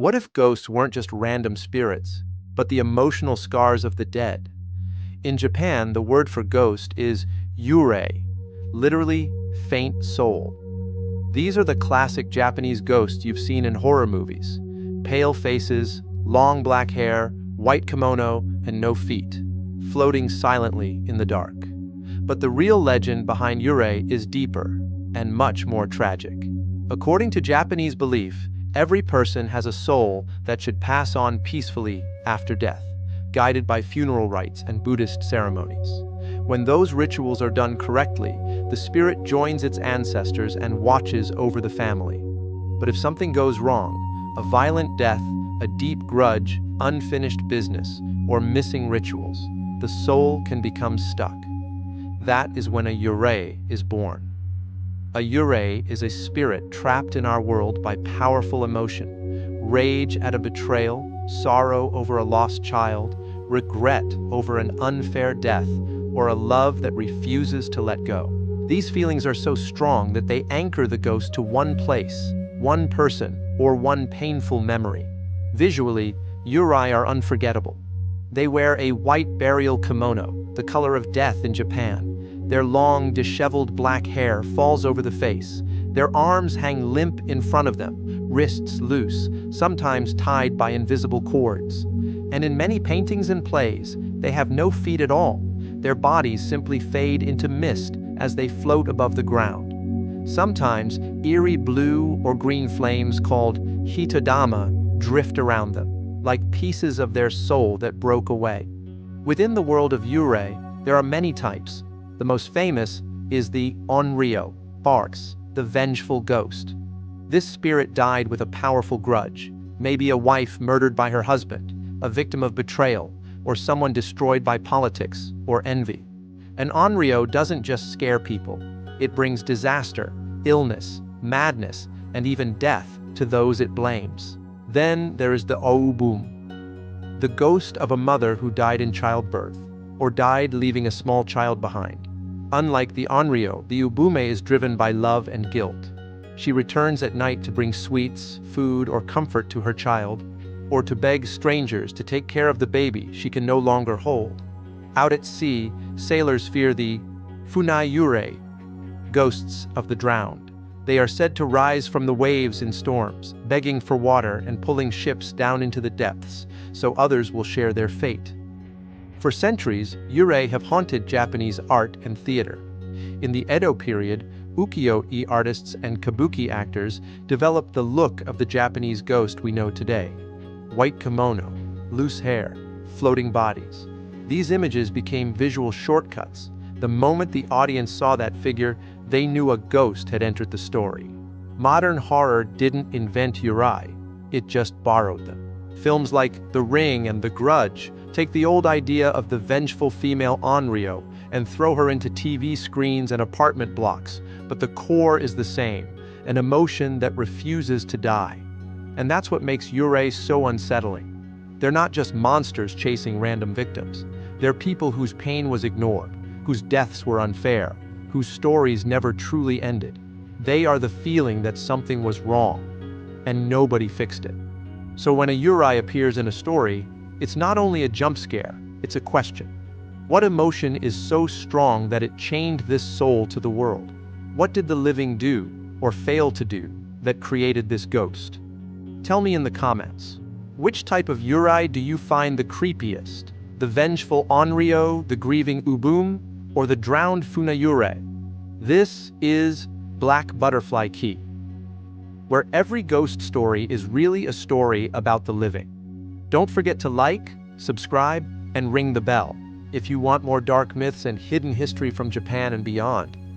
What if ghosts weren't just random spirits, but the emotional scars of the dead? In Japan, the word for ghost is Yurei, literally faint soul. These are the classic Japanese ghosts you've seen in horror movies. Pale faces, long black hair, white kimono, and no feet, floating silently in the dark. But the real legend behind Yurei is deeper and much more tragic. According to Japanese belief, every person has a soul that should pass on peacefully after death, guided by funeral rites and Buddhist ceremonies. When those rituals are done correctly, the spirit joins its ancestors and watches over the family. But if something goes wrong, a violent death, a deep grudge, unfinished business, or missing rituals, the soul can become stuck. That is when a Yurei is born. A Yurei is a spirit trapped in our world by powerful emotion: rage at a betrayal, sorrow over a lost child, regret over an unfair death, or a love that refuses to let go. These feelings are so strong that they anchor the ghost to one place, one person, or one painful memory. Visually, Yurei are unforgettable. They wear a white burial kimono, the color of death in Japan. Their long, disheveled black hair falls over the face. Their arms hang limp in front of them, wrists loose, sometimes tied by invisible cords. And in many paintings and plays, they have no feet at all. Their bodies simply fade into mist as they float above the ground. Sometimes, eerie blue or green flames called hitodama drift around them, like pieces of their soul that broke away. Within the world of Yurei, there are many types. The most famous is the Onryo, Barks, the vengeful ghost. This spirit died with a powerful grudge, maybe a wife murdered by her husband, a victim of betrayal, or someone destroyed by politics or envy. An Onryo doesn't just scare people, it brings disaster, illness, madness, and even death to those it blames. Then there is the Ubume, the ghost of a mother who died in childbirth, or died leaving a small child behind. Unlike the Onryo, the Ubume is driven by love and guilt. She returns at night to bring sweets, food, or comfort to her child, or to beg strangers to take care of the baby she can no longer hold. Out at sea, sailors fear the Yurei, ghosts of the drowned. They are said to rise from the waves in storms, begging for water and pulling ships down into the depths, so others will share their fate. For centuries, Yurei have haunted Japanese art and theater. In the Edo period, ukiyo-e artists and kabuki actors developed the look of the Japanese ghost we know today. White kimono, loose hair, floating bodies. These images became visual shortcuts. The moment the audience saw that figure, they knew a ghost had entered the story. Modern horror didn't invent Yurei, it just borrowed them. Films like The Ring and The Grudge take the old idea of the vengeful female Onryo and throw her into TV screens and apartment blocks, but the core is the same, an emotion that refuses to die. And that's what makes Yurei so unsettling. They're not just monsters chasing random victims. They're people whose pain was ignored, whose deaths were unfair, whose stories never truly ended. They are the feeling that something was wrong, and nobody fixed it. So when a Yurei appears in a story, it's not only a jump scare, it's a question. What emotion is so strong that it chained this soul to the world? What did the living do, or fail to do, that created this ghost? Tell me in the comments. Which type of Yurei do you find the creepiest? The vengeful Onryo, the grieving Ubume, or the drowned Yurei? This is Black Butterfly Key, where every ghost story is really a story about the living. Don't forget to like, subscribe, and ring the bell if you want more dark myths and hidden history from Japan and beyond.